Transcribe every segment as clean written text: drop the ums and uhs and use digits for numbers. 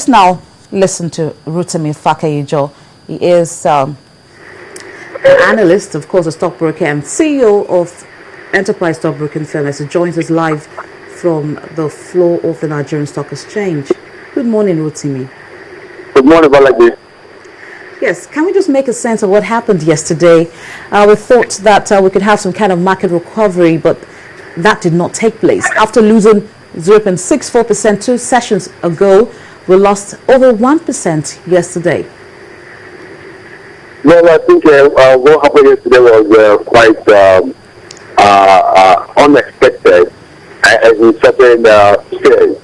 Now listen to Rotimi Fakayijo. He is an analyst, of course, a stockbroker and CEO of Enterprise Stockbroking Firm, as he joins us live from the floor of the Nigerian Stock Exchange. Good morning, Rotimi. Good morning, Balaji. Yes, can we just make a sense of what happened yesterday? We thought that we could have some kind of market recovery, but that did not take place. After losing 0.64% 2 sessions ago, we lost over 1% yesterday. Well, I think what happened yesterday was quite unexpected in certain shares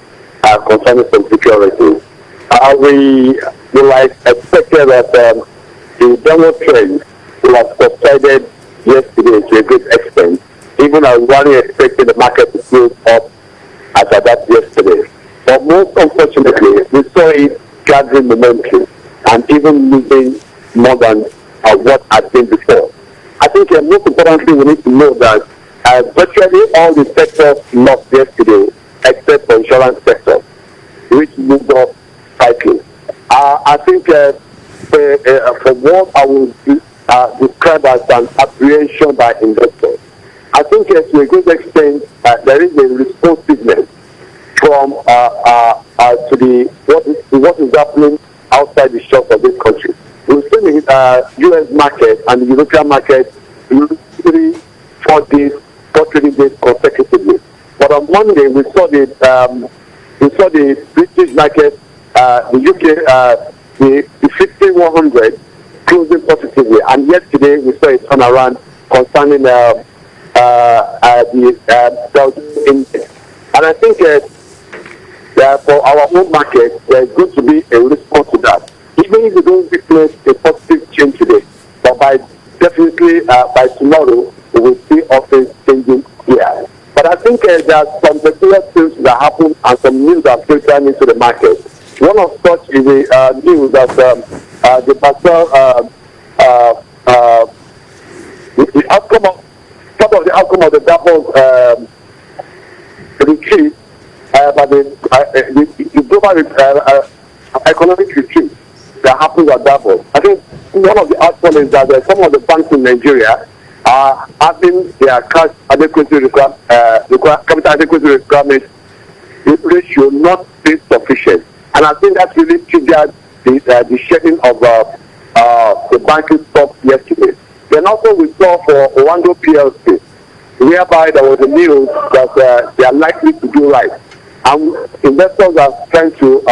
concerning some securities. We expected that the downward trend was subsided yesterday to a great extent, even as one expected the market to close up as at that yesterday. But most unfortunately, we saw it gathering momentum and even losing more than what had been before. I think most importantly, we need to know that virtually all the sectors lost yesterday, except for insurance sector, which moved up slightly. I think for what I would describe as an apprehension by investors, I think to a good extent there is a responsiveness from to what is happening outside the shores of this country. We've seen the U.S. market and the European market lose 3-4 days, 4 trading days consecutively. But on Monday we saw the British market, the UK, the 50-100 closing positively, and yesterday we saw a turnaround concerning the Dow Index. And I think for our own market, there's going to be a response to that. Even if we don't witness a positive change today, but definitely by tomorrow, we will see office changing here. But I think there are some particular things that happen and some news that filter into the market. One of such is the news that the outcome of the Davos retreat, but the global economic retreat that happens at Davos. I think one of the outcomes is that some of the banks in Nigeria are having their cash adequacy capital adequacy requirement ratio not being sufficient, and I think that really triggered the shedding of the banking stocks yesterday. Then also we saw for Owando PLC, whereby there was a news that they are likely to do right, and investors are trying to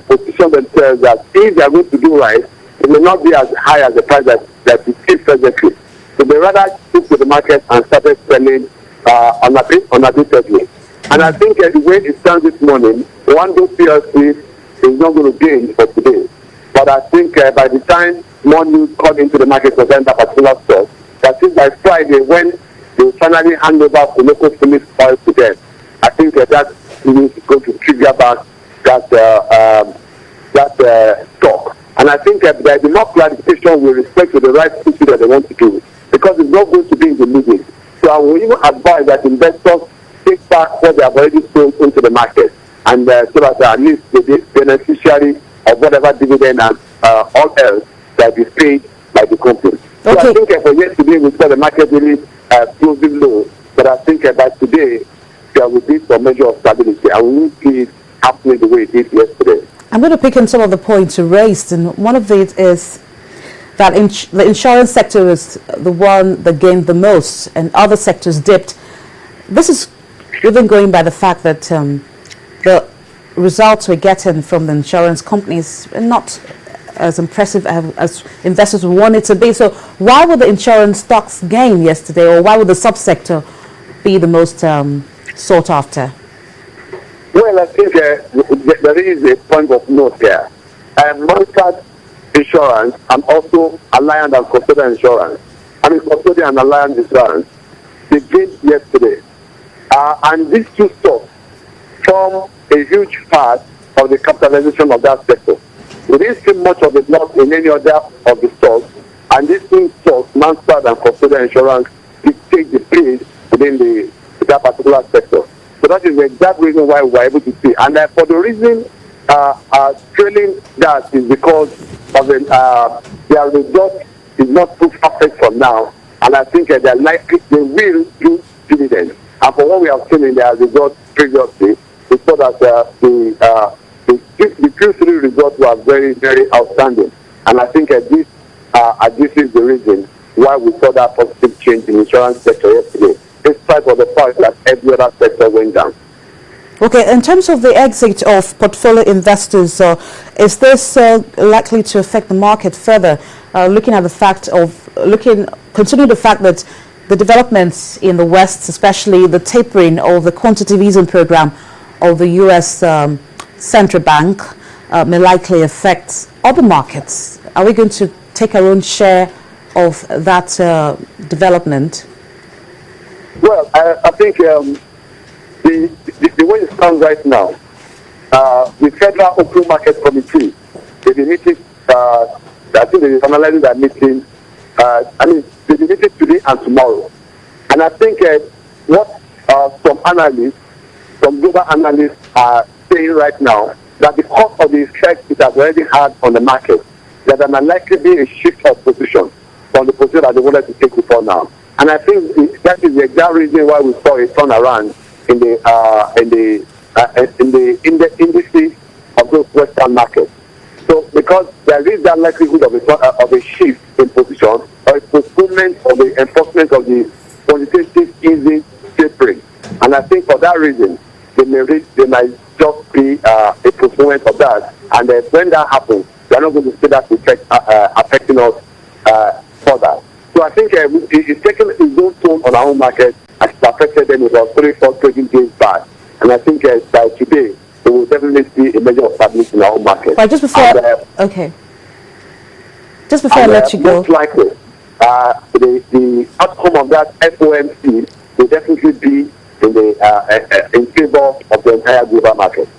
position themselves that if they are going to do right, it may not be as high as the price that we see presently. So they rather took to the market and started selling unabitedly. And I think the way it stands this morning, Owando PLC is not going to gain for today. But I think by the time more news come into the market concerning that particular stock, that is by Friday when they will finally hand over to local police oil to them, I think that is going to trigger back that stock. And I think there is enough clarification with respect to the right issue that they want to do, because it's not going to be in the meeting. So I will even advise that investors take back what they have already sold into the market, and so that at least the beneficiary of whatever dividend and all else that is paid by the company. Okay. So I think for yesterday we saw the market really closing low, but I think by today there will be some measure of stability, and we will see it happening the way it did yesterday. I'm going to pick on some of the points you raised, and one of it is that the insurance sector is the one that gained the most, and other sectors dipped. This is even going by the fact that the results we're getting from the insurance companies are not as impressive as investors would want it to be. So why would the insurance stocks gain yesterday, or why would the subsector be the most sought after? Well, I think there is a point of note there. Montag Insurance and also Alliance and Custodian Insurance, Custodian and Alliance Insurance, they gained yesterday. And these two stocks form a huge part of the capitalization of that sector. We didn't see much of the loss in any other of the stocks, and these two stocks, Montag and Custodian Insurance, dictate the pace within that particular sector. So that is the exact reason why we were able to see. And for the reason trailing that is because of their result is not too perfect for now, and I think they're likely they will do dividends. And for what we have seen in their results previously, we saw that the Q3 results were very, very outstanding, and I think this is the reason why we saw that positive change in the insurance sector yesterday, despite of the fact that every other sector went down. Okay, in terms of the exit of portfolio investors, is this likely to affect the market further? Considering the fact that the developments in the West, especially the tapering of the quantitative easing program of the U.S. Central Bank, may likely affect other markets. Are we going to take our own share of that development? Well, I think the way it stands right now, the Federal Open Market Committee, they've been meeting, I think they're analyzing that meeting, they'll be meeting today and tomorrow. And I think what some global analysts are saying right now, that because of the effect it has already had on the market, that there might likely be a shift of position from the position that they wanted to take before now. And I think that is the exact reason why we saw a turnaround in the indices of those Western markets. So because there is that likelihood of a shift in position or a postponement of the enforcement of the quantitative easing tapering, and I think for that reason they might just be a postponement of that, and when that happens, we are not going to see that effect affecting us further. So I think it's taken its own toll on our own market, and it's affected them about 3-4 trading days back. And I think by today, we will definitely see a measure of stability in our own market. But just before, I let you go. Most likely, the outcome of that FOMC will definitely be in favor of the entire global market.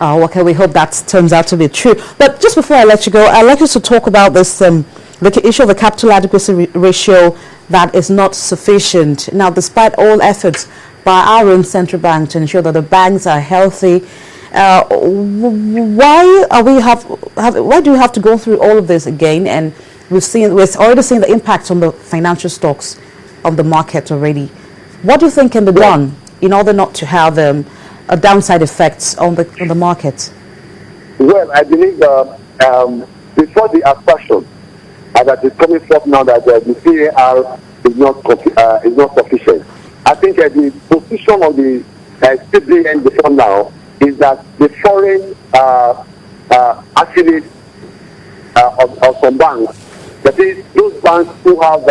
Oh, okay. We hope that turns out to be true. But just before I let you go, I'd like us to talk about this the issue of the capital adequacy ratio that is not sufficient. Now, despite all efforts by our own central bank to ensure that the banks are healthy, why do we have to go through all of this again? And we're already seeing the impact on the financial stocks of the market already. What do you think can be done in order not to have a downside effects on the market? Well, I believe before the assertion that is coming forth now that the CAR is not sufficient, I think the position of the CBN before now is that the foreign affiliates of some banks, that is, those banks who have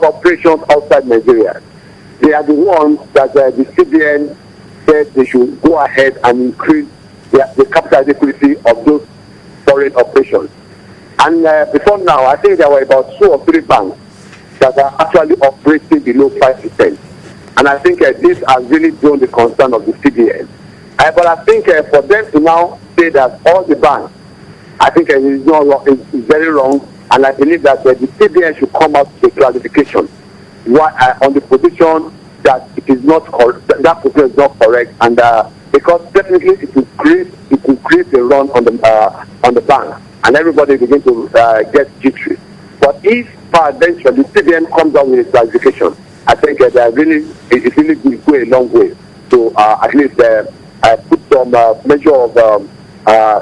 operations outside Nigeria, they are the ones that the CBN said they should go ahead and increase the capital adequacy of those foreign operations. And before now, I think there were about 2 or 3 banks that are actually operating below 5%. And I think this has really drawn the concern of the CBN. But I think for them to now say that all the banks, I think it is not wrong, it's very wrong. And I believe that the CBN should come out with a clarification on the position that it is not correct, that position is not correct, and because definitely it will create a run on the bank, and everybody begin to get jittery. But if eventually the CBN comes out with a clarification, I think it really will go a long way to at least put some measure of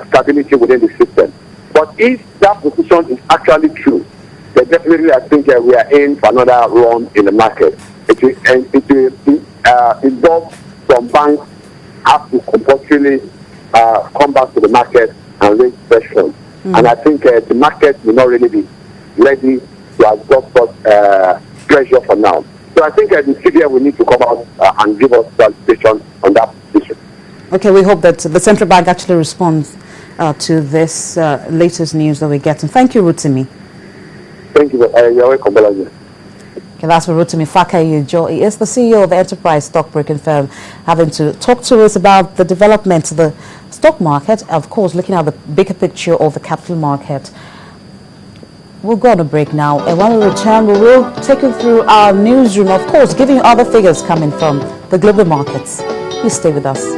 stability within the system. But if that position is actually true, then definitely I think we are in for another run in the market. It will involve some banks have to compulsorily come back to the market and raise fresh funds. And I think the market will not really be ready to absorb such pressure for now. So I think the CBN will need to come out and give us clarification on that issue. Okay, we hope that the central bank actually responds to this latest news that we get. And thank you, Rotimi. Thank you. You're welcome, Balaji. Okay, that's for Rotimi Fakayi-Joe. He is the CEO of the enterprise stockbroking firm, having to talk to us about the development of the stock market, of course, looking at the bigger picture of the capital market. We'll go on a break now, and when we return, we will take you through our newsroom, of course, giving you other figures coming from the global markets. Please stay with us.